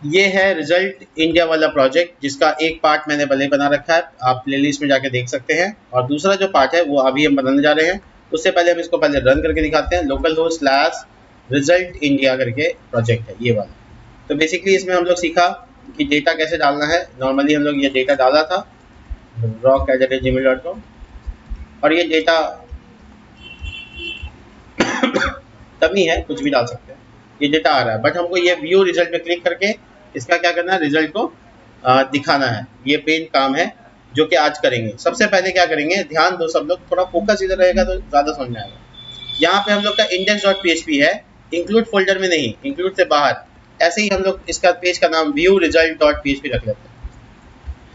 ये है result India वाला प्रोजेक्ट, जिसका एक पार्ट मैंने भले बना रखा है, आप प्लेलिस्ट में जाके देख सकते हैं, और दूसरा जो पार्ट है वो अभी हम बनाने जा रहे हैं। उससे पहले हम इसको पहले रन करके दिखाते हैं। Local host slash result India करके प्रोजेक्ट है ये वाला। तो बेसिकली इसमें हम लोग सीखा कि डेटा कैसे डालना है। नॉर्मली हम लोग ये डेटा डाला था rock@gmail.com, और ये डेटा कमी है, कुछ भी डाल सकते हैं, ये डेटा आ रहा है। बट हमको ये व्यू रिजल्ट में क्लिक करके इसका क्या करना है, रिजल्ट को दिखाना है। ये पेन काम है जो कि आज करेंगे। सबसे पहले क्या करेंगे, ध्यान दो सब लोग, थोड़ा फोकस इधर रहेगा तो ज़्यादा समझ में आएगा। यहाँ पे हम लोग का index.php है, इंक्लूड फोल्डर में नहीं, इंक्लूड से बाहर। ऐसे ही हम लोग इसका पेज का नाम व्यू रिजल्ट.php रख लेते हैं,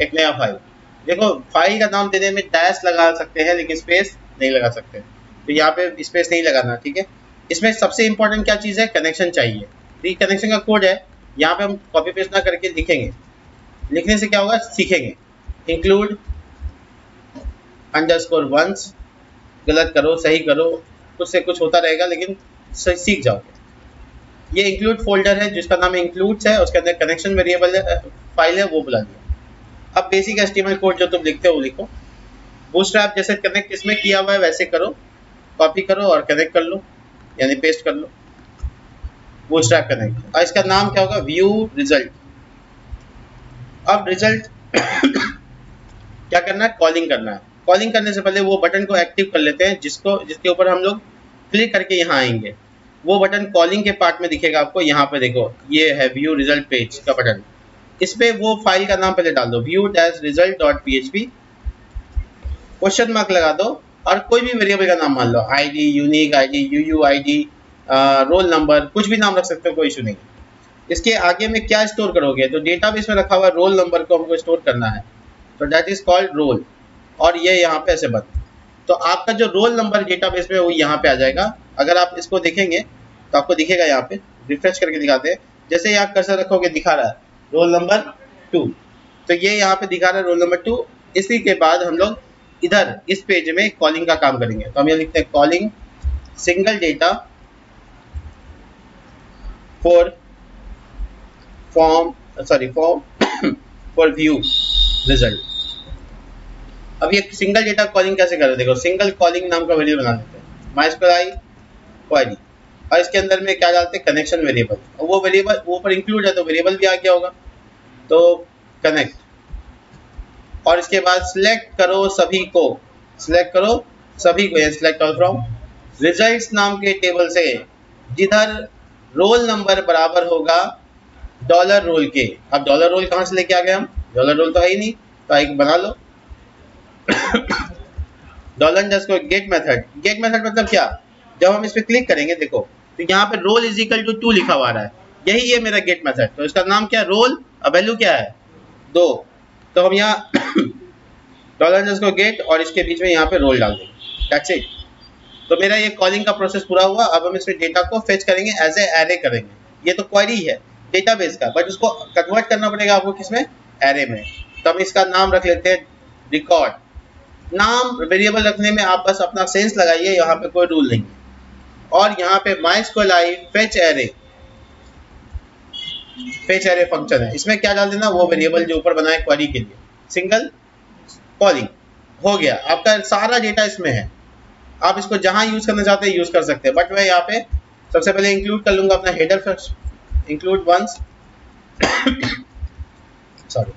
एक नया फाइल। देखो फाइल का नाम देने में डैश लगा सकते हैं, लेकिन स्पेस नहीं लगा सकते, तो यहाँ पे स्पेस नहीं लगाना, ठीक है। इसमें सबसे इंपॉर्टेंट क्या चीज़ है, कनेक्शन चाहिए। ये कनेक्शन का कोड है, यहाँ पे हम कॉपी पेस्ट ना करके लिखेंगे। लिखने से क्या होगा, सीखेंगे। इंक्लूड _once, गलत करो सही करो, कुछ से कुछ होता रहेगा, लेकिन सीख जाओगे। ये इंक्लूड फोल्डर है जिसका नाम इंक्लूड्स है, उसके अंदर कनेक्शन वेरिएबल फाइल है, वो बुला दिया। अब बेसिक एचटीएमएल कोड जो तुम लिखते हो वो लिखो। बूटस्ट्रैप जैसे कनेक्ट इसमें किया हुआ है वैसे करो, कॉपी करो और कनेक्ट कर लो, यानी पेस्ट कर लो, बूटस्ट्रैप कनेक्ट। और इसका नाम क्या होगा, व्यू रिजल्ट। अब रिजल्ट क्या करना है, कॉलिंग करना है। कॉलिंग करने से पहले वो बटन को एक्टिव कर लेते हैं, जिसके ऊपर हम लोग क्लिक करके यहाँ आएंगे। वो बटन कॉलिंग के पार्ट में दिखेगा आपको। यहाँ पे देखो, ये है व्यू रिजल्ट पेज का बटन। इस पे वो फाइल का नाम पहले डाल दो, view-result.php, क्वेश्चन मार्क लगा दो, और कोई भी वेरिएबल का नाम मान लो, ID, unique ID, UUID, roll number, कुछ भी नाम रख सकते हो, कोई इशू नहीं। इसके आगे में क्या स्टोर करोगे, तो डेटाबेस में रखा हुआ रोल नंबर को हमको स्टोर करना है, तो दैट इज कॉल्ड रोल। और ये यहाँ पे ऐसे बंद। तो आपका जो रोल नंबर डेटाबेस में वो यहाँ पे आ जाएगा। अगर आप इसको देखेंगे तो आपको दिखेगा, यहाँ पे रिफ्रेश करके दिखाते हैं। जैसे यहाँ कर्सर रखोगे दिखा रहा है रोल नंबर 2, तो ये यहाँ पे दिखा रहा है रोल नंबर 2। इसी के बाद हम लोग इधर इस पेज में कॉलिंग का काम करेंगे। तो हम ये लिखते हैं calling single data for form for view result. अब ये सिंगल डेटा कॉलिंग कैसे करें, देखो सिंगल कॉलिंग नाम का वेरिएबल बना देते हैं, MySQL क्वेरी, और इसके अंदर में क्या डालते हैं, कनेक्शन वेरिएबल। और वो वेरिएबल वो ऊपर इंक्लूड है तो वेरिएबल भी आ गया होगा, तो कनेक्ट। और इसके बाद सिलेक्ट करो सभी को, सिलेक्ट करो सभी को, या सिलेक्ट ऑल फ्रॉम रिजल्ट्स नाम के टेबल से, जिधर रोल नंबर बराबर होगा डॉलर रोल के। अब डॉलर रोल कहाँ से लेके आ गए हम, डॉलर रोल तो है ही नहीं, तो एक बना लो $गेट मेथड। गेट मेथड मतलब क्या, जब हम इस पे क्लिक करेंगे देखो, तो यहाँ पे रोल इज इक्वल टू 2 लिखा हुआ रहा है, यही है मेरा गेट मेथड। तो इसका नाम क्या है, रोल, और वैल्यू क्या है 2। तो हम यहाँ $गेट और इसके बीच में यहाँ पे रोल डाल देंगे, दैट्स इट। तो मेरा ये कॉलिंग का प्रोसेस पूरा हुआ। अब हम इसमें डेटा को फेच करेंगे, एज ए एरे करेंगे। ये तो क्वेरी है डेटाबेस का, बट उसको कन्वर्ट करना पड़ेगा आपको किसमें, एरे में। तो हम इसका नाम रख लेते हैं रिकॉर्ड। नाम वेरिएबल रखने में आप बस अपना सेंस लगाइए, यहाँ पे कोई रूल नहीं है। और यहाँ पे MySQL फेच एरे फंक्शन है, इसमें क्या डाल देना, वो वेरिएबल जो ऊपर बनाए क्वेरी के लिए, सिंगल कॉलिंग हो गया। आपका सारा डेटा इसमें है, आप इसको जहां यूज करना चाहते हैं यूज कर सकते हैं। बट मैं यहाँ पे सबसे पहले इंक्लूड कर लूंगा अपना header first, include once sorry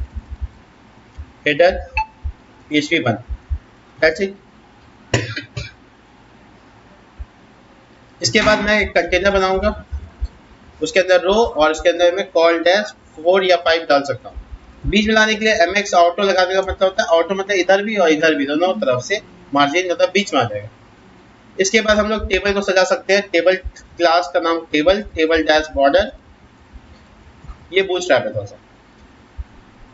header PHP1, that's it. इसके बाद मैं एक कंटेनर बनाऊंगा, उसके अंदर रो, और इसके अंदर मैं कॉल डैश 4 या 5 डाल सकता हूँ। बीच में लाने के लिए MX ऑटो लगाने का मतलब होता है, ऑटो मतलब इधर भी और इधर भी, दोनों तरफ से मार्जिन मतलब बीच में आ जाएगा। इसके बाद हम लोग टेबल को सजा सकते हैं। टेबल क्लास का नाम टेबल, टेबल डैश बॉर्डर, ये बूटस्ट्रैप है। थोड़ा सा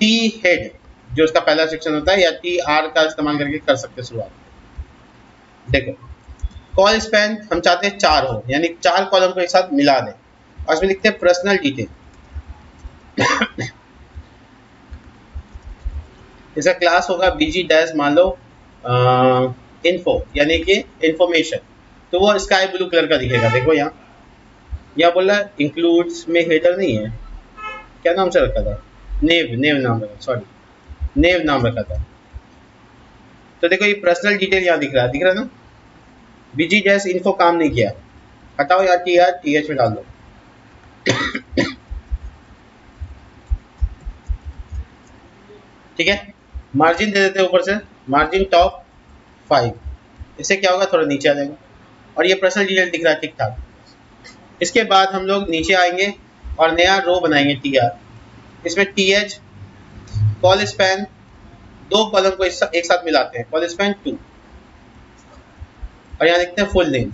टी हेड जो इसका पहला सेक्शन होता है, या TR का इस्तेमाल करके कर सकते हैं शुरुआत। देखो कॉल स्पैन हम चाहते हैं 4 हो, यानी 4 कॉलम को एक साथ मिला दें, और इसमें लिखते हैं पर्सनल डिटेल। इसका क्लास होगा BG डैश मान लो इन्फो, यानी कि इंफॉर्मेशन। तो वो स्काई ब्लू कलर का दिखेगा। देखो यहाँ बोल रहा है इंक्लूड्स में हेडर नहीं है, क्या नाम से रखा था? नेव, नेव नाम रखा, सॉरी नेव नाम रखा था। तो देखो ये पर्सनल डिटेल यहाँ दिख रहा है ना, बीजी जैस इन्फो काम नहीं किया, हटाओ यार टी आर टी एच में डाल दो। ठीक है, मार्जिन दे देते हैं ऊपर से, मार्जिन टॉप 5, इससे क्या होगा थोड़ा नीचे आ जाएगा और ये पर्सनल डिटेल दिख रहा है ठीक ठाक। इसके बाद हम लोग नीचे आएंगे और नया रो बनाएंगे टी आर, इसमें टी एच कॉल स्पैन, दो कॉलम को एक साथ मिलाते हैं, कॉल स्पैन 2, और यहाँ लिखते हैं फुल नेम,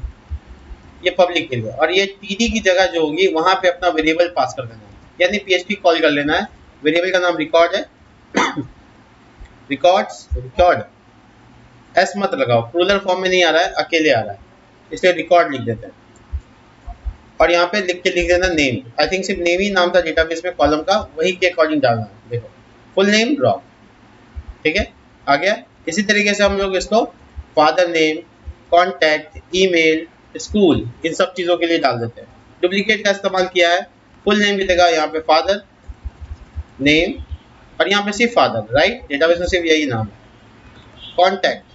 ये पब्लिक के लिए, और ये टीडी की जगह जो होगी वहां पे अपना वेरिएबल पास कर देना है, यानी पीएचपी कॉल कर लेना है। वेरिएबल का नाम रिकॉर्ड है, रिकॉर्ड एस मत लगाओ, प्लूरल फॉर्म में नहीं आ रहा है, अकेले आ रहा है, इसलिए रिकॉर्ड लिख देते हैं। और यहाँ पे लिख देना नेम, आई थिंक सिर्फ नेम ही नाम था डेटाबेस में कॉलम का, वही के अकॉर्डिंग डालना है। देखो फुल नेम रॉ, ठीक है आ गया। इसी तरीके से हम लोग इसको father name, contact, email, school, इन सब चीज़ों के लिए डाल देते हैं। डुप्लीकेट का इस्तेमाल किया है, फुल नेम की जगह यहाँ पे फादर नेम, और यहाँ पे सिर्फ फादर, राइट, डेटाबेस में सिर्फ यही नाम है। Contact,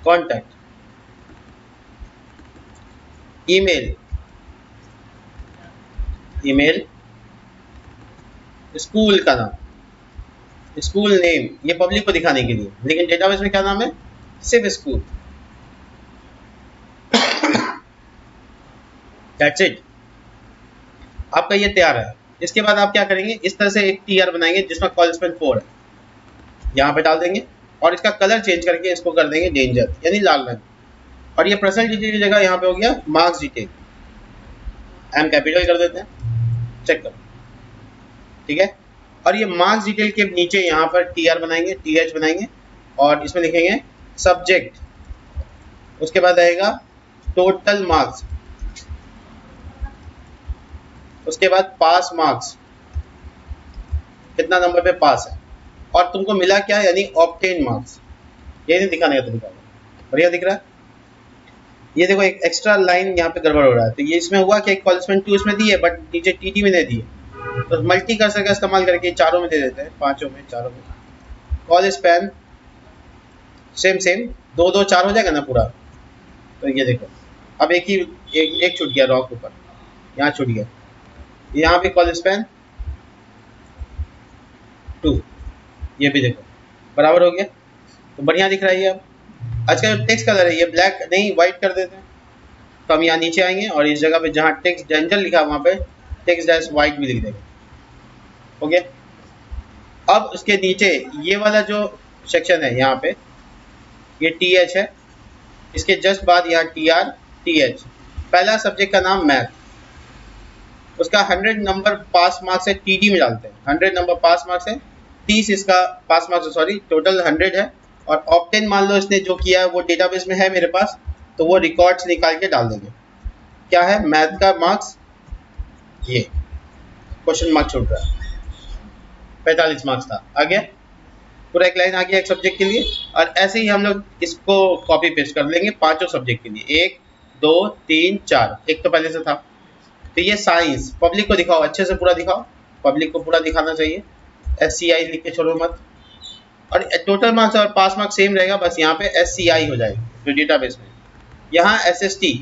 contact, email, email, school का नाम, स्कूल नेम, ये पब्लिक को दिखाने के लिए, लेकिन डेटाबेस में क्या नाम है, सिर्फ स्कूल। दैट्स इट, आपका ये तैयार है। इसके बाद आप क्या करेंगे, इस तरह से एक टीआर बनाएंगे जिसमें कॉल स्पेन 4 है, यहाँ पे डाल देंगे और इसका कलर चेंज करके इसको कर देंगे डेंजर, यानी लाल रंग, और ये पर्सनल डिटेल की जगह यहाँ पे हो गया मार्क्स डिटेल, एम कैपिटल कर देते हैं, चेक करो, ठीक है। और ये मार्क्स डिटेल के नीचे यहाँ पर टीआर बनाएंगे, टीएच बनाएंगे, और इसमें लिखेंगे सब्जेक्ट, उसके बाद आएगा टोटल मार्क्स, उसके बाद पास मार्क्स, कितना नंबर पे पास है, और तुमको मिला क्या, यानी ऑब्टेन मार्क्स, ये नहीं दिखाने का तरीका, बढ़िया दिख रहा है। ये देखो एक एक्स्ट्रा लाइन यहाँ पे गड़बड़ हो रहा है, तो ये इसमें हुआ कि कॉलेजमेंट 2 इसमें दी है बट नीचे टीटी में नहीं दी है, तो मल्टी कर्सर का इस्तेमाल करके चारों में दे देते हैं, पांचों में, चारों में। कॉल स्पैन सेम दो दो चार हो जाएगा ना पूरा, तो ये देखो अब एक छूट गया रॉक ऊपर, यहाँ छूट गया, यहाँ भी कॉल स्पैन 2, ये भी देखो बराबर हो गया, तो बढ़िया दिख रहा है ये। अब आज का जो टेक्स्ट कलर है ये ब्लैक नहीं वाइट कर देते हैं, तो हम यहाँ नीचे आएंगे और इस जगह पे जहाँ टेक्स्ट डेंजर लिखा है वहाँ पे टेक्स्ट डैश वाइट भी लिख देंगे, ओके। अब उसके नीचे ये वाला जो सेक्शन है यहाँ पे, ये टी एच है, इसके जस्ट बाद यहाँ टी आर टी एच, पहला सब्जेक्ट का नाम मैथ, उसका 100 नंबर पास मार्क्स है, टीडी में डालते हैं, 100 नंबर पास मार्क्स है, 30 इसका पास मार्क्स, सॉरी टोटल 100 है, और ऑब्टेन मान लो इसने जो किया है वो डेटाबेस में है मेरे पास, तो वो रिकॉर्ड्स निकाल के डाल देंगे। क्या है, मैथ का मार्क्स, ये क्वेश्चन मार्क छूट रहा है, 45 मार्क्स था, आ गया पूरा एक लाइन आ गया एक सब्जेक्ट के लिए। और ऐसे ही हम लोग इसको कॉपी पेस्ट कर लेंगे पांचों सब्जेक्ट के लिए, 1 2 3 4, एक तो पहले से था। तो ये साइंस, पब्लिक को दिखाओ, अच्छे से पूरा दिखाओ, पब्लिक को पूरा दिखाना चाहिए, SCI लिख के छोड़ो मत, और टोटल मार्क्स और पास मार्क्स सेम रहेगा, बस यहाँ पे SCI हो जाएगा जो डेटाबेस में, यहाँ SST,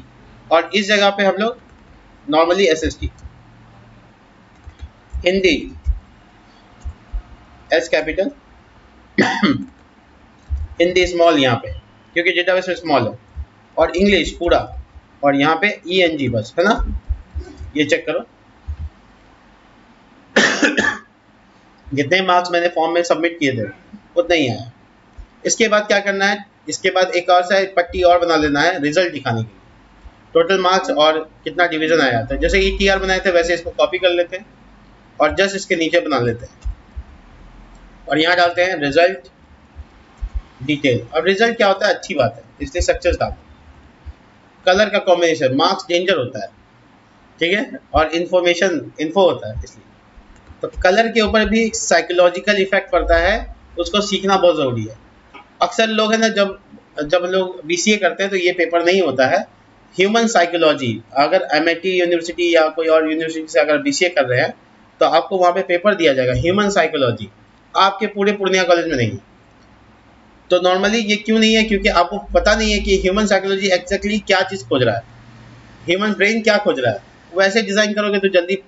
और इस जगह पे हम लोग normally SST, Hindi S capital, Hindi small यहाँ पे क्योंकि डेटाबेस में स्मॉल है, और इंग्लिश पूरा, और यहाँ पे ENG बस, है ना, ये चेक करो। जितने मार्क्स मैंने फॉर्म में सबमिट किए थे उतना ही आया। इसके बाद क्या करना है, इसके बाद एक और सा पट्टी और बना लेना है रिजल्ट दिखाने के लिए, टोटल मार्क्स और कितना डिवीजन आया था, जैसे ETR बनाए थे वैसे इसको कॉपी कर लेते हैं और जस्ट इसके नीचे बना लेते हैं, और यहाँ डालते हैं रिजल्ट डिटेल। अब रिजल्ट क्या होता है, अच्छी बात है, इसलिए सक्सेस डालते हैं। कलर का कॉम्बिनेशन, मार्क्स डेंजर होता है, ठीक है, और इन्फॉर्मेशन इन्फो होता है, इसलिए तो कलर के ऊपर भी साइकोलॉजिकल इफेक्ट पड़ता है, उसको सीखना बहुत ज़रूरी है। अक्सर लोग है ना, जब लोग BCA करते हैं तो ये पेपर नहीं होता है, ह्यूमन साइकोलॉजी, अगर MIT यूनिवर्सिटी या कोई और यूनिवर्सिटी से अगर BCA कर रहे हैं तो आपको वहाँ पे पेपर दिया जाएगा ह्यूमन साइकोलॉजी, आपके पूरे पूर्णिया कॉलेज में नहीं है। तो नॉर्मली ये क्यों नहीं है? क्योंकि आपको पता नहीं है कि ह्यूमन साइकोलॉजी एक्जैक्टली क्या चीज़ खोज रहा है, ह्यूमन ब्रेन क्या खोज रहा है। वैसे डिज़ाइन करोगे तो जल्दी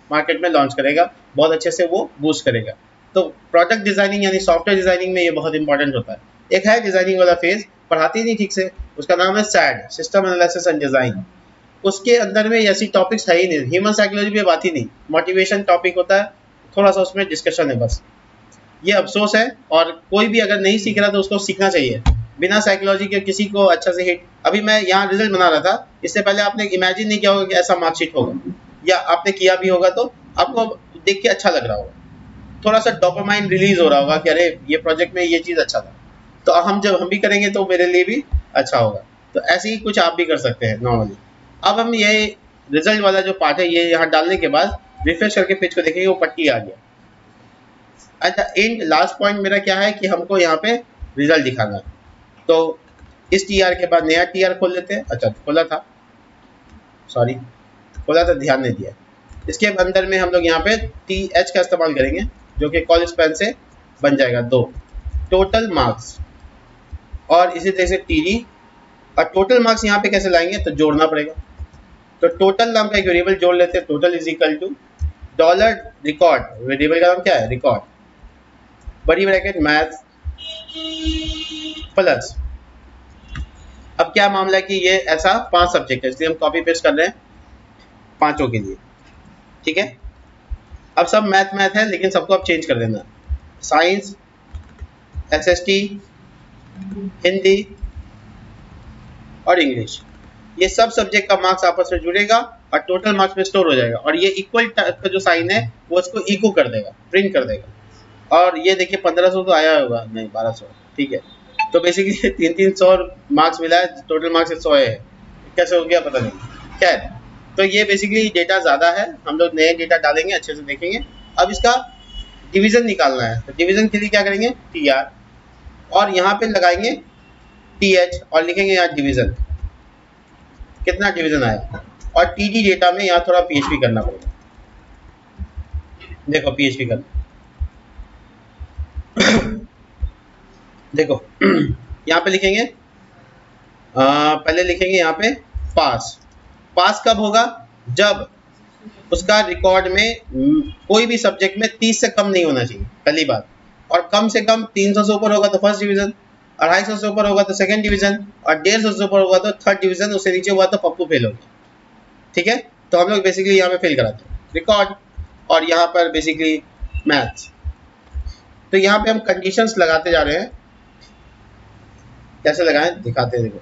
मार्केट में लॉन्च करेगा, बहुत अच्छे से वो बूस्ट करेगा। तो प्रोडक्ट डिज़ाइनिंग यानी सॉफ्टवेयर डिज़ाइनिंग में ये बहुत इंपॉर्टेंट होता है। एक है डिज़ाइनिंग वाला फेज, पढ़ाते ही नहीं ठीक से, उसका नाम है SAD, system analysis and design. उसके अंदर में ऐसी टॉपिक्स है ही नहीं, ह्यूमन साइकोलॉजी पे बात ही नहीं, मोटिवेशन टॉपिक होता है, थोड़ा सा उसमें डिस्कशन है बस। ये अफसोस है, और कोई भी अगर नहीं सीख रहा तो उसको सीखना चाहिए। बिना साइकोलॉजी के किसी को अच्छा से हिट, अभी मैं यहाँ रिजल्ट बना रहा था, इससे पहले आपने इमेजिन नहीं किया होगा कि ऐसा मार्कशीट होगा, या आपने किया भी होगा तो आपको देख के अच्छा लग रहा होगा, थोड़ा सा डोपामाइन रिलीज हो रहा होगा कि अरे ये प्रोजेक्ट में ये चीज़ अच्छा था, तो जब हम भी करेंगे तो मेरे लिए भी अच्छा होगा। तो ऐसे ही कुछ आप भी कर सकते हैं नॉर्मली। अब हम ये रिजल्ट वाला जो पार्ट है ये यहाँ डालने के बाद रिफ्रेश करके पेज को देखेंगे, वो पट्टी आ गया। At the end last point मेरा क्या है कि हमको यहाँ पे रिजल्ट दिखाना है। तो इस TR के बाद नया TR खोल लेते हैं। अच्छा खोला था, सॉरी खोला था, ध्यान नहीं दिया। इसके अंदर में हम लोग यहाँ पे TH का इस्तेमाल करेंगे, जो कि कॉलेज पेन से बन जाएगा 2 टोटल मार्क्स, और इसी तरह से TD। और टोटल मार्क्स यहाँ पे कैसे लाएंगे, तो जोड़ना पड़ेगा। तो टोटल नाम का एक वेरिएबल जोड़ लेते हैं, total is equal to dollar record, variable का नाम क्या है, रिकॉर्ड, बड़ी ब्रैकेट मैथ प्लस। अब क्या मामला है कि ये ऐसा 5 सब्जेक्ट है, इसलिए हम कॉपी पेस्ट कर रहे हैं पांचों के लिए, ठीक है। अब सब मैथ है, लेकिन सबको अब चेंज कर देना, साइंस, SST, हिंदी और इंग्लिश, ये सब सब्जेक्ट का मार्क्स आपस में जुड़ेगा और टोटल मार्क्स में स्टोर हो जाएगा। और ये इक्वल का जो साइन है वो इसको इको कर देगा, प्रिंट कर देगा। और ये देखिए 1500 तो आया होगा, नहीं 1200, ठीक है। तो बेसिकली 300 मार्क्स मिला है, टोटल मार्क्स 100 है, कैसे हो गया पता नहीं। खैर, तो ये बेसिकली डेटा ज़्यादा है, हम लोग नए डेटा डालेंगे, अच्छे से देखेंगे। अब इसका डिवीज़न निकालना है, तो डिवीज़न के लिए क्या करेंगे, TR, और यहाँ पे लगाएंगे TH और लिखेंगे यहाँ डिवीज़न, कितना डिवीज़न आया। और TD डेटा में यहाँ थोड़ा PHP करना पड़ेगा, देखो PHP करना देखो यहाँ पे लिखेंगे, पहले लिखेंगे यहाँ पे पास। पास कब होगा, जब उसका रिकॉर्ड में कोई भी सब्जेक्ट में 30 से कम नहीं होना चाहिए, पहली बात। और कम से कम 300 से ऊपर होगा तो फर्स्ट डिवीज़न, 250 से ऊपर होगा तो सेकंड डिवीज़न, और 150 से ऊपर होगा तो थर्ड डिवीज़न, उससे नीचे हुआ तो पप्पू फेल हो गया, ठीक है। तो हम लोग बेसिकली यहाँ पे फिल कराते हैं रिकॉर्ड, और यहाँ पर बेसिकली मैथ्स। तो यहाँ पे हम कंडीशंस लगाते जा रहे हैं, कैसे लगाएं दिखाते हैं, देखो।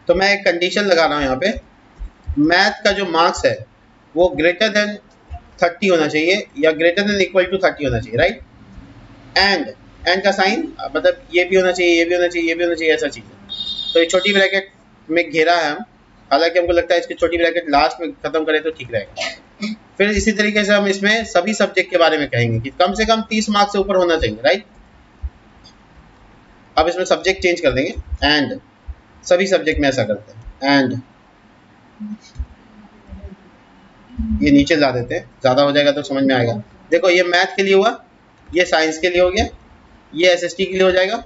तो मैं एक कंडीशन लगा रहा हूँ यहाँ पे, मैथ का जो मार्क्स है वो ग्रेटर देन 30 होना चाहिए या ग्रेटर देन इक्वल टू 30 होना चाहिए, राइट। एंड का साइन मतलब ये भी होना चाहिए, ये भी होना चाहिए, ये भी होना चाहिए, ऐसा चीज़ है। तो ये छोटी ब्रैकेट में घेरा है हम, हालांकि हमको लगता है इसकी छोटी ब्रैकेट लास्ट में खत्म करें तो ठीक रहेगा। फिर इसी तरीके से हम इसमें सभी सब्जेक्ट के बारे में कहेंगे कि कम से कम 30 मार्क्स से ऊपर होना चाहिए, राइट। अब इसमें सब्जेक्ट चेंज कर देंगे, एंड सभी सब्जेक्ट में ऐसा करते हैं, एंड ये नीचे ला देते हैं, ज़्यादा हो जाएगा तो समझ में आएगा। देखो ये मैथ के लिए हुआ, ये साइंस के लिए हो गया, ये SST के लिए हो जाएगा,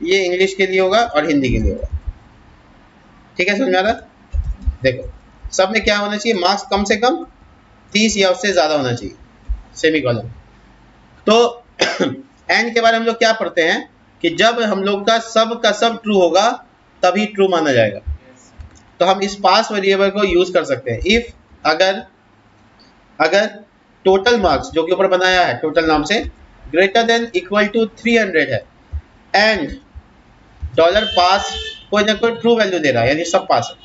ये इंग्लिश के लिए होगा और हिंदी के लिए होगा, ठीक है, समझ में आ रहा। देखो सब में क्या होना चाहिए, मार्क्स कम से कम 30 या उससे ज़्यादा होना चाहिए, सेमी कॉलम। तो एंड के बारे में हम लोग क्या पढ़ते हैं कि जब हम लोग का सब ट्रू होगा तभी ट्रू माना जाएगा। तो हम इस पास वेरिएबल को यूज कर सकते हैं, इफ अगर टोटल मार्क्स जो कि ऊपर बनाया है टोटल नाम से ग्रेटर देन इक्वल टू 300 है, एंड डॉलर पास कोई ना कोई ट्रू वैल्यू दे रहा है, यानी सब पास है,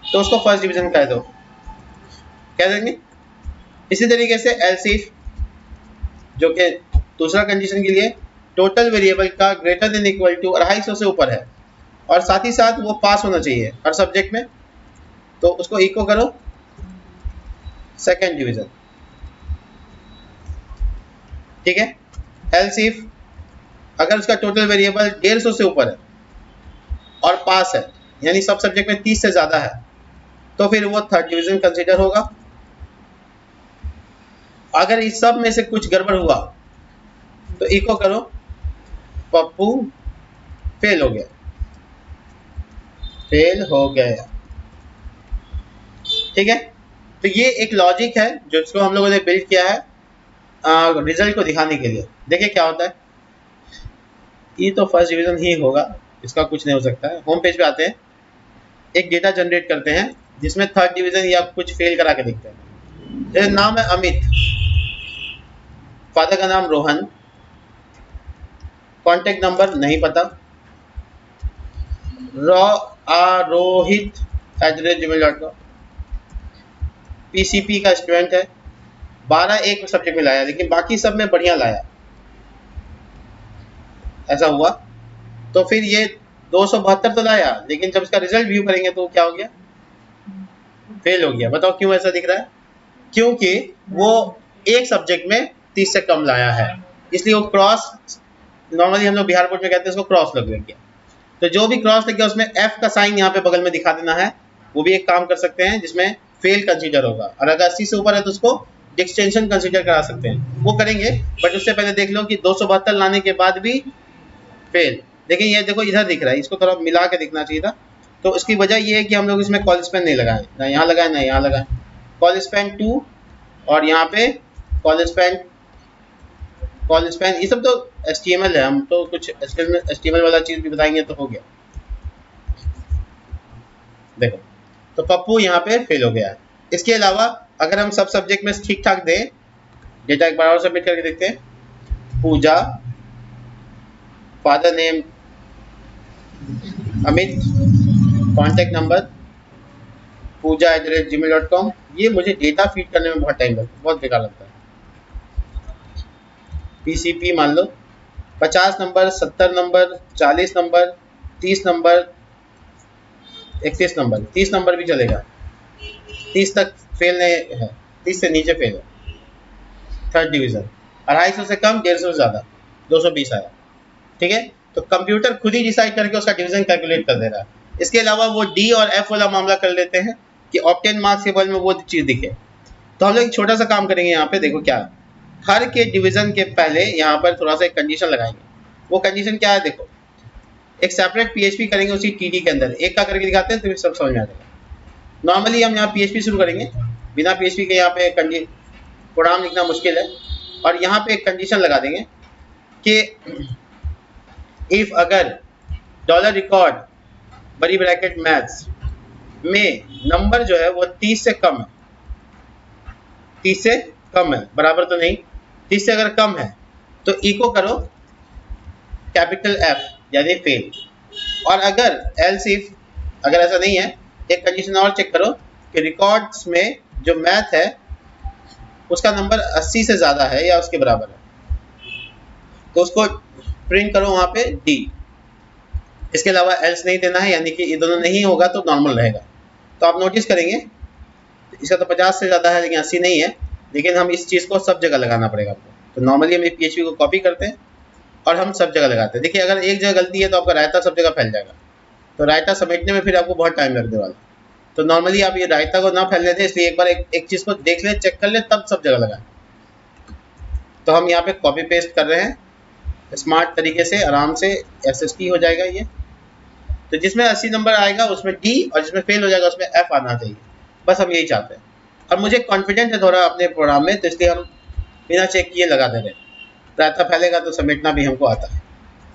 तो उसको फर्स्ट डिवीजन कह दो, कह देंगे। इसी तरीके से एल्स इफ, जो कि दूसरा कंडीशन के लिए टोटल वेरिएबल का ग्रेटर देन इक्वल टू 250 से ऊपर है, और साथ ही साथ वो पास होना चाहिए हर सब्जेक्ट में, तो उसको इको करो सेकेंड डिवीजन। ठीक है। एल्स इफ अगर उसका टोटल वेरिएबल 150 से ऊपर है और पास है, यानी सब सब्जेक्ट में 30 से ज़्यादा है, तो फिर वो थर्ड डिवीजन कंसीडर होगा। अगर इस सब में से कुछ गड़बड़ हुआ तो इको करो पप्पू फेल हो गया, फेल हो गया। ठीक है, तो ये एक लॉजिक है जिसको हम लोगों ने बिल्ड किया है रिजल्ट को दिखाने के लिए। देखिए क्या होता है, ये तो फर्स्ट डिवीजन ही होगा, इसका कुछ नहीं हो सकता है। होम पेज पे आते हैं, एक डेटा जनरेट करते हैं जिसमें थर्ड डिवीजन या कुछ फेल करा के दिखते हैं। जैसे नाम है अमित, फादर का नाम रोहन, कॉन्टेक्ट नंबर नहीं पता, rohit@gmail.com, पीसीपी का स्टूडेंट है, 12 एक सब्जेक्ट में लाया लेकिन बाकी सब में बढ़िया लाया, ऐसा हुआ। तो फिर ये 272 तो लाया, लेकिन जब इसका रिजल्ट व्यू करेंगे तो क्या हो गया, फेल हो गया। बताओ क्यों ऐसा दिख रहा है? क्योंकि वो एक सब्जेक्ट में 30 से कम लाया है, इसलिए वो क्रॉस, नॉर्मली हम लोग बिहार बोर्ड में कहते हैं इसको क्रॉस लग गया। तो जो भी क्रॉस लग गया उसमें एफ का साइन यहाँ पे बगल में दिखा देना है, वो भी एक काम कर सकते हैं जिसमें फेल कंसीडर होगा। और अगर 80 से ऊपर है तो उसको डिस्टिंक्शन कंसीडर करा सकते हैं, वो करेंगे। बट उससे पहले देख लो कि 272 लाने के बाद भी फेल। लेकिन ये देखो इधर दिख रहा है, इसको थोड़ा मिला के दिखना चाहिए था। तो उसकी वजह ये है कि हम लोग इसमें कॉल स्पेन नहीं लगाए, ना यहाँ लगाए ना यहाँ लगाए। कॉल स्पेन 2 और यहाँ पे कॉल स्पेन ये सब तो HTML है, हम तो कुछ HTML वाला चीज भी बताएंगे तो हो गया। देखो तो पप्पू यहाँ पे फेल हो गया है। इसके अलावा अगर हम सब सब्जेक्ट में ठीक ठाक दें, डेटा एक बार और सबमिट करके देखते हैं। Pooja, father name Amit, contact number पूजा@gmail.com। ये मुझे डेटा फीड करने में बहुत टाइम लगता है, बहुत बेकार लगता है। पीसीपी मान लो 50 number, 70 number, 40 number, 30 number, 31 number, 30 number भी चलेगा, 30 तक फेल नहीं है, 30 से नीचे फेल है। थर्ड डिवीजन 250 से कम, 150 से ज़्यादा, 220 आया। ठीक है, तो कंप्यूटर खुद ही डिसाइड करके उसका डिवीजन कैलकुलेट कर दे रहा है। इसके अलावा वो डी और एफ वाला मामला कर लेते हैं कि ऑब्टेन मार्क्स के बल में वो चीज़ दिखे। तो हम लोग एक छोटा सा काम करेंगे यहाँ पे, देखो क्या, हर के डिवीजन के पहले यहाँ पर थोड़ा सा एक कंडीशन लगाएंगे। वो कंडीशन क्या है, देखो एक सेपरेट पीएचपी करेंगे उसी टीडी के अंदर, एक का करके दिखाते हैं तो फिर सब समझ में आ जाएगा। नॉर्मली हम यहाँ पीएचपी शुरू करेंगे, बिना पीएचपी के यहाँ पे प्रोग्राम लिखना मुश्किल है, और यहाँ पे एक कंडीशन लगा देंगे कि इफ अगर $रिकॉर्ड बड़ी ब्रैकेट मैथ्स में नंबर जो है वो 30 से कम है, 30 से कम है, बराबर तो नहीं, 30 से अगर कम है तो इको करो कैपिटल F यानी फेल। और अगर एल्स इफ अगर ऐसा नहीं है, एक कंडीशन और चेक करो कि रिकॉर्ड्स में जो मैथ है उसका नंबर 80 से ज़्यादा है या उसके बराबर है, तो उसको प्रिंट करो वहाँ पे D। इसके अलावा एल्स नहीं देना है, यानी कि ये दोनों नहीं होगा तो नॉर्मल रहेगा। तो आप नोटिस करेंगे इसका तो 50 से ज़्यादा है लेकिन 80 नहीं है, लेकिन हम इस चीज़ को सब जगह लगाना पड़ेगा आपको। तो नॉर्मली हम PHP को कॉपी करते हैं और हम सब जगह लगाते हैं। देखिए अगर एक जगह गलती है तो आपका रायता सब जगह फैल जाएगा, तो रायता समेटने में फिर आपको बहुत टाइम लगने वाला। तो नॉर्मली आप ये रायता को ना फैलने दें, इसलिए एक बार एक चीज़ को देख लें, चेक कर लें, तब सब जगह लगाएं। तो हम यहाँ पे कॉपी पेस्ट कर रहे हैं स्मार्ट तरीके से, आराम से SST हो जाएगा ये। तो जिसमें 80 नंबर आएगा उसमें D और जिसमें फेल हो जाएगा उसमें F आना चाहिए, बस हम यही चाहते हैं। और मुझे कॉन्फिडेंट है थोड़ा अपने प्रोग्राम में, तो इसलिए हम बिना चेक किए लगा दे रहे हैं। रायता फैलेगा तो समेटना भी हमको आता है,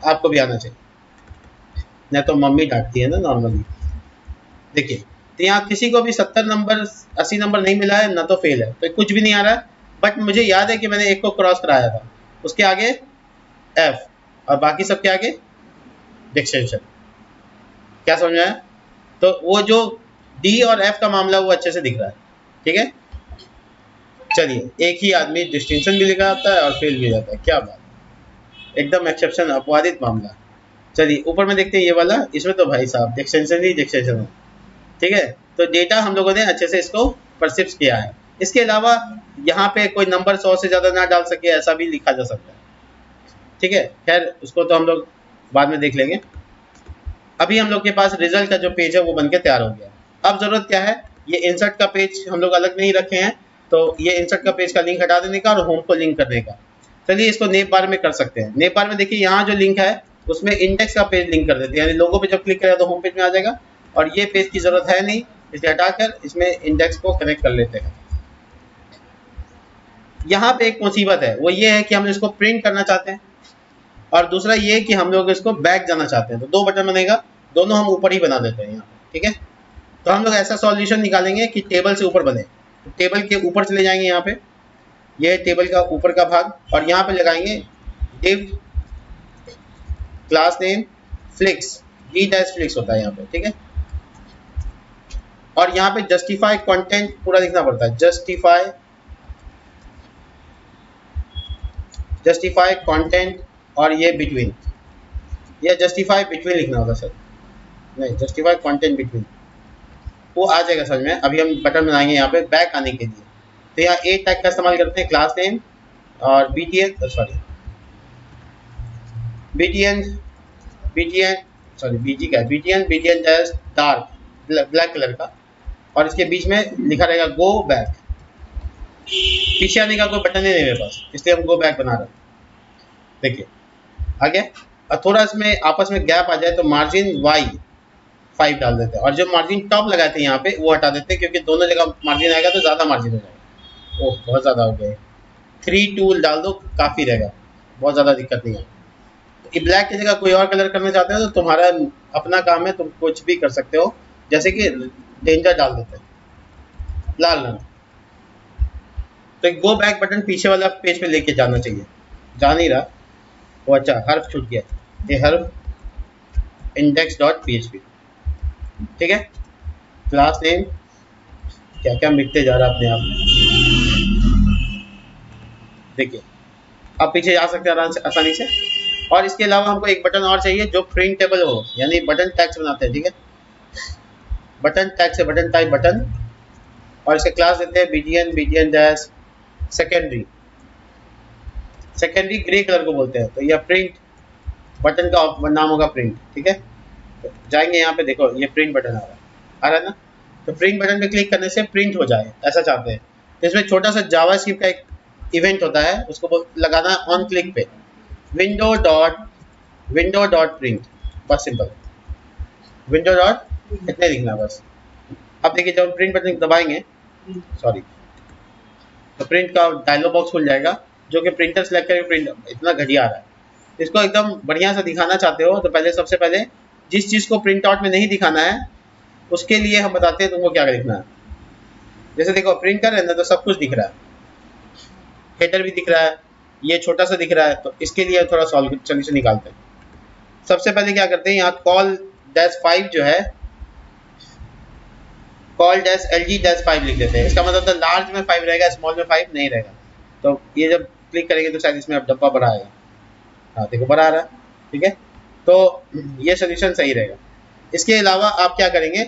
आपको भी आना चाहिए, नहीं तो मम्मी डांटती है ना नॉर्मली। देखिए तो यहाँ किसी को भी 70 नंबर 80 नंबर नहीं मिला है, ना तो फेल है, तो कुछ भी नहीं आ रहा है। बट मुझे याद है कि मैंने एक को क्रॉस कराया था, उसके आगे F और बाकी सबके आगे डिस्टिंक्शन। क्या समझ में आया? तो वो जो D और F का मामला वो अच्छे से दिख रहा है। ठीक है, चलिए, एक ही आदमी डिस्टिंक्शन भी लगाता है और फेल भी जाता है, क्या बात, एकदम एक्सेप्शन, अपवादित मामला। चलिए ऊपर में देखते हैं ये वाला, इसमें तो भाई साहब डिस्टिंक्शन ही डिस्टिंक्शन है। ठीक है, तो डेटा हम लोगों ने अच्छे से इसको परसिप्ट किया है। इसके अलावा यहाँ पे कोई नंबर 100 से ज़्यादा ना डाल सके ऐसा भी लिखा जा सकता है, ठीक है। खैर उसको तो हम लोग बाद में देख लेंगे। अभी हम लोग के पास रिजल्ट का जो पेज है वो बनके तैयार हो गया। अब ज़रूरत क्या है, ये इंसर्ट का पेज हम लोग अलग नहीं रखे हैं, तो ये इंसर्ट का पेज का लिंक हटा देने का और होम को लिंक करने का। चलिए इसको नेप बार में कर सकते हैं। नेप बार में देखिए यहाँ जो लिंक है उसमें इंडेक्स का पेज लिंक कर देते हैं, यानी लोगों पे जब क्लिक करें तो होम पेज में आ जाएगा, और ये पेज की ज़रूरत है नहीं, इसलिए हटाकर इसमें इंडेक्स को कनेक्ट कर लेते हैं। यहाँ पे एक मुसीबत है, वो ये है कि हम इसको प्रिंट करना चाहते हैं, और दूसरा ये कि हम लोग इसको बैक जाना चाहते हैं। तो दो बटन बनेगा, दोनों हम ऊपर ही बना देते हैं यहाँ, ठीक है। तो हम लोग ऐसा सॉल्यूशन निकालेंगे कि टेबल से ऊपर बने। टेबल के ऊपर चले जाएंगे यहाँ पे, ये टेबल का ऊपर का भाग, और यहाँ पे लगाएंगे div class name flix, d dash flix होता है यहाँ पे, ठीक है। और यहाँ पे जस्टिफाई कंटेंट पूरा लिखना पड़ता है, जस्टिफाई कंटेंट, और ये बिटवीन, ये जस्टिफाई बिटवीन लिखना होगा सर, नहीं जस्टिफाई कंटेंट बिटवीन, वो आ जाएगा समझ में। अभी हम बटन बनाएंगे यहाँ पे बैक आने के लिए, तो यहाँ ए टैग का इस्तेमाल करते हैं, क्लास नेम और btn sorry btn dash dark black colour का, और इसके बीच में लिखा रहेगा गो बैक। पीछे आने का कोई बटन ही नहीं मेरे पास, इसलिए हम गो बैक बना रहे हैं। देखिए आगे, और थोड़ा इसमें आपस में गैप आ जाए तो मार्जिन y5 डाल देते हैं, और जो मार्जिन टॉप लगाए थे यहाँ पे वो हटा देते हैं, क्योंकि दोनों जगह मार्जिन आएगा तो ज़्यादा मार्जिन हो जाएगा। ओह बहुत ज़्यादा हो गया, 3 टूल डाल दो काफ़ी रहेगा, बहुत ज़्यादा दिक्कत नहीं है। तो ब्लैक की जगह कोई और कलर करना चाहते हो तो तुम्हारा अपना काम है, तुम कुछ भी कर सकते हो, जैसे कि डेंजर डाल देते हैं लाल रंग। तो गो बैक बटन पीछे वाला पेज पे लेके जाना चाहिए, जा नहीं रहा वो, अच्छा हर्फ छूट गया, ये हर्फ index.php, ठीक है। क्लास नेम क्या क्या मिटते जा रहा है अपने आप, देखिए अब पीछे जा सकते हैं आसानी से। और इसके अलावा हमको एक बटन और चाहिए जो प्रिंटेबल हो, यानी बटन टैग से बनाते हैं, ठीक है। बटन टैग से बटन टाइप बटन, और इसके क्लास देते हैं btn dash secondary grey colour को बोलते हैं, तो यह प्रिंट बटन का नाम होगा प्रिंट, ठीक है। तो जाएंगे यहाँ पे, देखो ये प्रिंट बटन आ रहा है ना, तो प्रिंट बटन पे क्लिक करने से प्रिंट हो जाए ऐसा चाहते हैं। तो इसमें छोटा सा जावास्क्रिप्ट का एक इवेंट होता है, उसको लगाना है ऑन क्लिक पे, विंडो डॉट प्रिंट, बस सिंपल विंडो डॉट इतने लिखना बस। अब देखिए जब प्रिंट बटन दबाएंगे, सॉरी, तो प्रिंट का डायलॉग बॉक्स खुल जाएगा, जो कि प्रिंटर सेलेक्ट करके प्रिंट, इतना घटिया आ रहा है। इसको एकदम बढ़िया से दिखाना चाहते हो तो पहले सबसे पहले जिस चीज़ को प्रिंट आउट में नहीं दिखाना है उसके लिए हम बताते हैं तुमको क्या लिखना है। जैसे देखो प्रिंटर है ना, तो सब कुछ दिख रहा है, हेडर भी दिख रहा है, ये छोटा सा दिख रहा है, तो इसके लिए थोड़ा सॉल्यूशन निकालते हैं। सबसे पहले क्या करते हैं, यहाँ कॉल डैश 5 जो है, कॉल डैश LG डैश 5 लिख देते हैं। इसका मतलब तो लार्ज में 5 रहेगा, स्मॉल में 5 नहीं रहेगा। तो ये जब क्लिक करेंगे तो शायद इसमें अब डब्बा बड़ा आएगा, हाँ देखो बड़ा आ रहा है, ठीक है। तो ये सोल्यूशन सही रहेगा। इसके अलावा आप क्या करेंगे,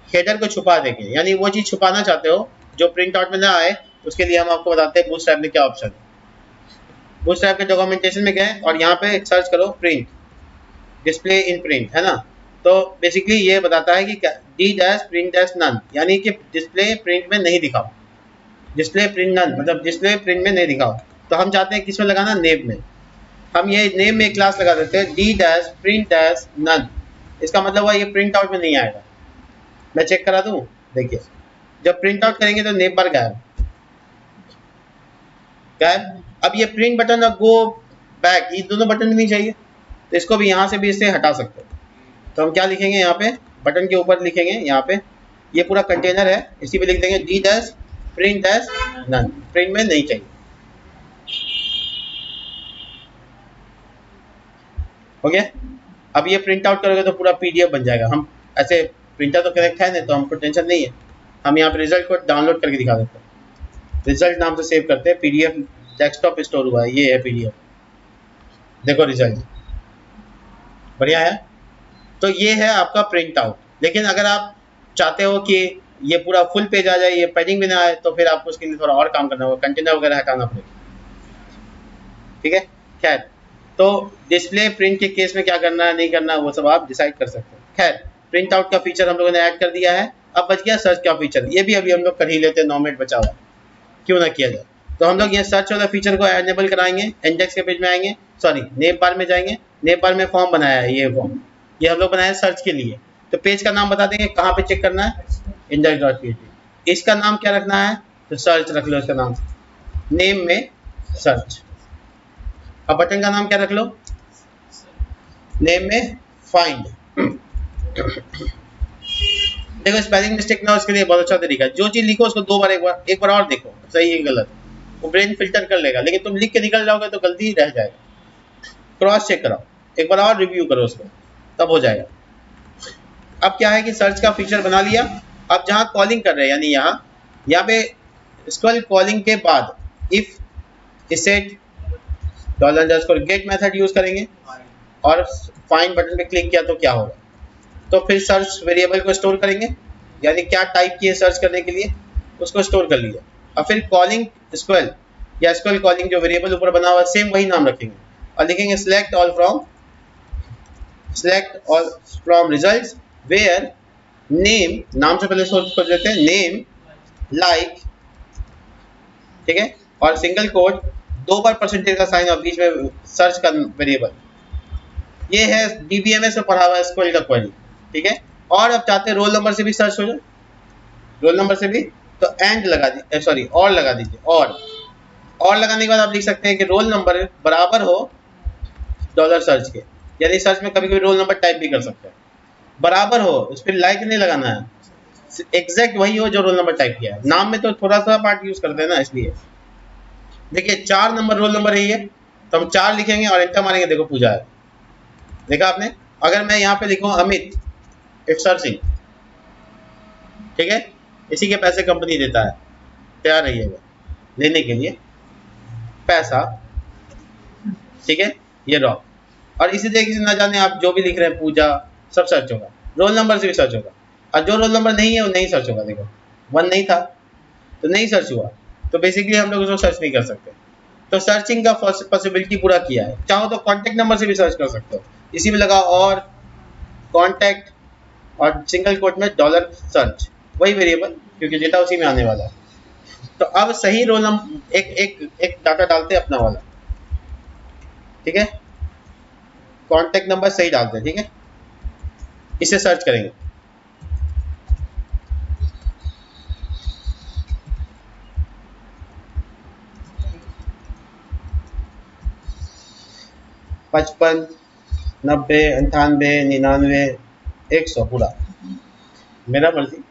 हेडर को छुपा देंगे, यानी वो चीज़ छुपाना चाहते हो जो प्रिंट आउट में ना आए, उसके लिए हम आपको बताते हैं बूटस्ट्रैप में क्या ऑप्शन है। बूटस्ट्रैप के डॉक्यूमेंटेशन में गए और यहाँ पे सर्च करो प्रिंट, डिस्प्ले इन प्रिंट, है ना। तो बेसिकली ये बताता है कि D dash print dash none, यानी कि डिस्प्ले प्रिंट में नहीं दिखाओ, डिस्प्ले प्रिंट नन मतलब डिस्प्ले प्रिंट में नहीं दिखाओ। तो हम चाहते हैं किस में लगाना, नेम में। हम ये नेम में क्लास लगा देते हैं D dash print dash none, इसका मतलब हुआ ये प्रिंट आउट में नहीं आएगा। मैं चेक करा दूं, देखिए जब प्रिंट आउट करेंगे तो नेम बार गायब। अब ये प्रिंट बटन और गो बैक, ये दोनों बटन नहीं चाहिए, तो इसको भी यहाँ से भी इससे हटा सकते हो। तो हम क्या लिखेंगे, यहाँ पे बटन के ऊपर लिखेंगे, यहाँ पे ये पूरा कंटेनर है, इसी पे लिख देंगे D dash print dash none, print में नहीं चाहिए, हो गया। अब ये प्रिंट आउट करोगे तो पूरा PDF बन जाएगा। हम ऐसे प्रिंटर तो कनेक्ट है नहीं तो हमको टेंशन नहीं है, हम यहाँ पे रिजल्ट को डाउनलोड करके दिखा देते हैं। रिजल्ट नाम से सेव करते हैं, PDF डेस्कटॉप स्टोर हुआ है, ये है PDF, देखो रिजल्ट बढ़िया है। तो ये है आपका प्रिंट आउट। लेकिन अगर आप चाहते हो कि ये पूरा फुल पेज आ जाए, ये पेजिंग भी ना आए, तो फिर आपको उसके लिए थोड़ा और काम करना होगा, कंटेनर वगैरह हटाना पड़ेगा। ठीक है, खैर तो डिस्प्ले प्रिंट के केस में क्या करना है नहीं करना वो सब आप डिसाइड कर सकते हैं। खैर प्रिंट आउट का फीचर हम लोगों ने ऐड कर दिया है। अब बच गया सर्च का फीचर, ये भी अभी हम लोग कर ही लेते हैं, 9 मिनट बचा हुआ, क्यों ना किया जाए। तो हम लोग ये सर्च वाला फीचर को एनेबल कराएंगे। इंडेक्स के पेज में आएंगे, सॉरी नेम बार में जाएंगे, नेम बार में फॉर्म बनाया है, ये फॉर्म ये हम लोग बनाया सर्च के लिए। तो पेज का नाम बता देंगे, कहाँ पे चेक करना है, index.php। इसका नाम क्या रखना है, तो सर्च रख लो इसका नाम, नेम में सर्च। अब बटन का नाम क्या रख लो, नेम में फाइंड। देखो स्पेलिंग मिस्टेक ना हो, इसके लिए बहुत अच्छा तरीका है, जो चीज लिखो उसको दो बार एक बार और देखो सही है गलत, वो ब्रेन फिल्टर कर लेगा। लेकिन तुम लिख के निकल जाओगे तो गलती रह जाएगा। क्रॉस चेक कराओ, एक बार और रिव्यू करो उसको, तब हो जाएगा। अब क्या है कि सर्च का फीचर बना लिया। अब जहाँ कॉलिंग कर रहे हैं, यानी यहाँ पे स्क्वैल कॉलिंग के बाद if set $get method use करेंगे और फाइंड बटन पे क्लिक किया तो क्या होगा, तो फिर सर्च वेरिएबल को स्टोर करेंगे, यानी क्या टाइप किए सर्च करने के लिए उसको स्टोर कर लिया। और फिर कॉलिंग स्क्वैल या स्क्वैल कॉलिंग जो वेरिएबल ऊपर बना हुआ है सेम वही नाम रखेंगे और लिखेंगे select all from results where name, नाम से पहले सोच देते हैं, नेम लाइक, ठीक है, और सिंगल कोड, 2 बार परसेंटेज का साइन और बीच में सर्च का वेरिएबल। ये है DBMS में पढ़ा हुआ स्क्वैल का क्वेरी, ठीक है। और अब चाहते हैं रोल नंबर से भी सर्च हो जाए, रोल नंबर से भी, तो एंड लगा दीजिए, सॉरी और लगा दीजिए, और लगाने के बाद आप लिख सकते हैं कि रोल नंबर बराबर हो $सर्च के, यानी सर्च में कभी कभी रोल नंबर टाइप भी कर सकते हैं, बराबर हो, उस पर लाइक नहीं लगाना है, एग्जैक्ट वही हो जो रोल नंबर टाइप किया है। नाम में तो थोड़ा सा पार्ट यूज करते हैं ना, इसलिए देखिए 4 नंबर रोल नंबर है ये, तो हम 4 लिखेंगे और एंटर मारेंगे, देखो पूजा है, देखा आपने। अगर मैं यहाँ पे लिखूँ अमित इट्स सर्चिंग, ठीक है, इसी के पैसे कंपनी देता है, तैयार रहिएगा लेने के लिए पैसा, ठीक है, ये रॉ। और इसी तरीके से ना जाने आप जो भी लिख रहे हैं पूजा, सब सर्च होगा, रोल नंबर से भी सर्च होगा, और जो रोल नंबर नहीं है वो नहीं सर्च होगा। देखो 1 नहीं था तो नहीं सर्च हुआ, तो बेसिकली हम लोग उसको सर्च नहीं कर सकते। तो सर्चिंग का पॉसिबिलिटी पूरा किया है। चाहो तो कॉन्टैक्ट नंबर से भी सर्च कर सकते हो, इसी में लगा और कॉन्टैक्ट और सिंगल कोट में $सर्च, वही वेरिएबल क्योंकि डेटा उसी में आने वाला है। तो अब सही रोल नंबर एक डाटा डालते हैं अपना वाला, ठीक है, कॉन्टैक्ट नंबर सही डालते हैं, ठीक है, इसे सर्च करेंगे। पचपन, 90, 98, 99, 100 पूरा मेरा मर्जी,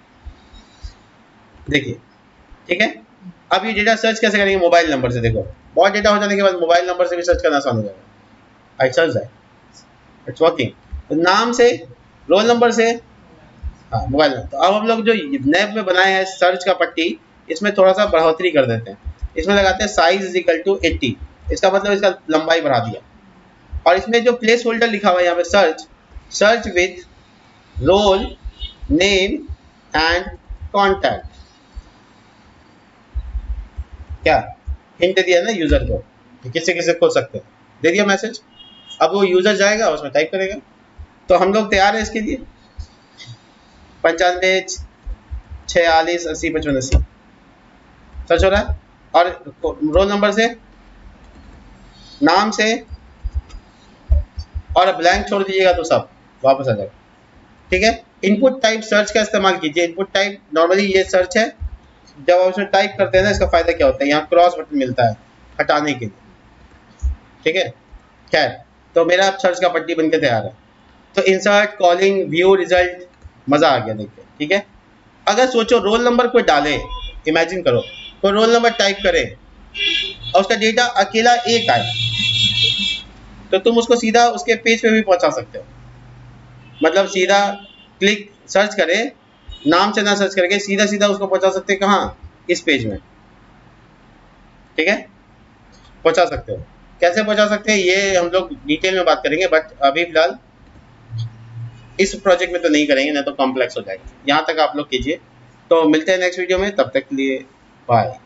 देखिए, ठीक है। अब ये डेटा सर्च कैसे करेंगे, मोबाइल नंबर से। देखो बहुत डेटा हो जाने के बाद मोबाइल नंबर से भी सर्च करना आसान हो जाएगा। I search that, it's working. तो नाम से, रोल नंबर से, हाँ मोबाइल नंबर। तो अब हम लोग जो नैब में बनाए हैं सर्च का पट्टी, इसमें थोड़ा सा बढ़ोतरी कर देते हैं, इसमें लगाते हैं साइज इज इक्वल टू 80, इसका मतलब इसका लंबाई बढ़ा दिया। और इसमें जो प्लेस होल्डर लिखा हुआ है यहाँ पे search with roll name and contact, क्या हिंट दिया ना यूजर को कि किसे किसे खोल सकते हैं, दे दिया मैसेज। अब वो यूजर जाएगा उसमें टाइप करेगा। तो हम लोग तैयार है इसके लिए, 95, 46, 80, 55, 80 सर्च हो रहा है। और रोल नंबर से, नाम से, और ब्लैंक छोड़ दीजिएगा तो सब वापस आ जाएगा, ठीक है। इनपुट टाइप सर्च का इस्तेमाल कीजिए। इनपुट टाइप नॉर्मली ये सर्च है, जब आप उसमें टाइप करते हैं ना, इसका फायदा क्या होता है, यहाँ क्रॉस बटन मिलता है हटाने के लिए, ठीक है। खैर तो मेरा अब सर्च का पट्टी बनकर तैयार है। तो इंसर्ट, कॉलिंग, व्यू, रिजल्ट, मजा आ गया देखिए, ठीक है। अगर सोचो रोल नंबर कोई डाले, इमेजिन करो कोई रोल नंबर टाइप करे और उसका डेटा अकेला एक आए, तो तुम उसको सीधा उसके पेज पे भी पहुंचा सकते हो। मतलब सीधा क्लिक सर्च करे, नाम से ना सर्च करके सीधा सीधा उसको पहुंचा सकते हैं, कहाँ, इस पेज में, ठीक है, पहुंचा सकते हो। कैसे पहुंचा सकते हैं ये हम लोग डिटेल में बात करेंगे, बट अभी फिलहाल इस प्रोजेक्ट में तो नहीं करेंगे, ना तो कॉम्प्लेक्स हो जाएगा। यहाँ तक आप लोग कीजिए, तो मिलते हैं नेक्स्ट वीडियो में, तब तक के लिए बाय।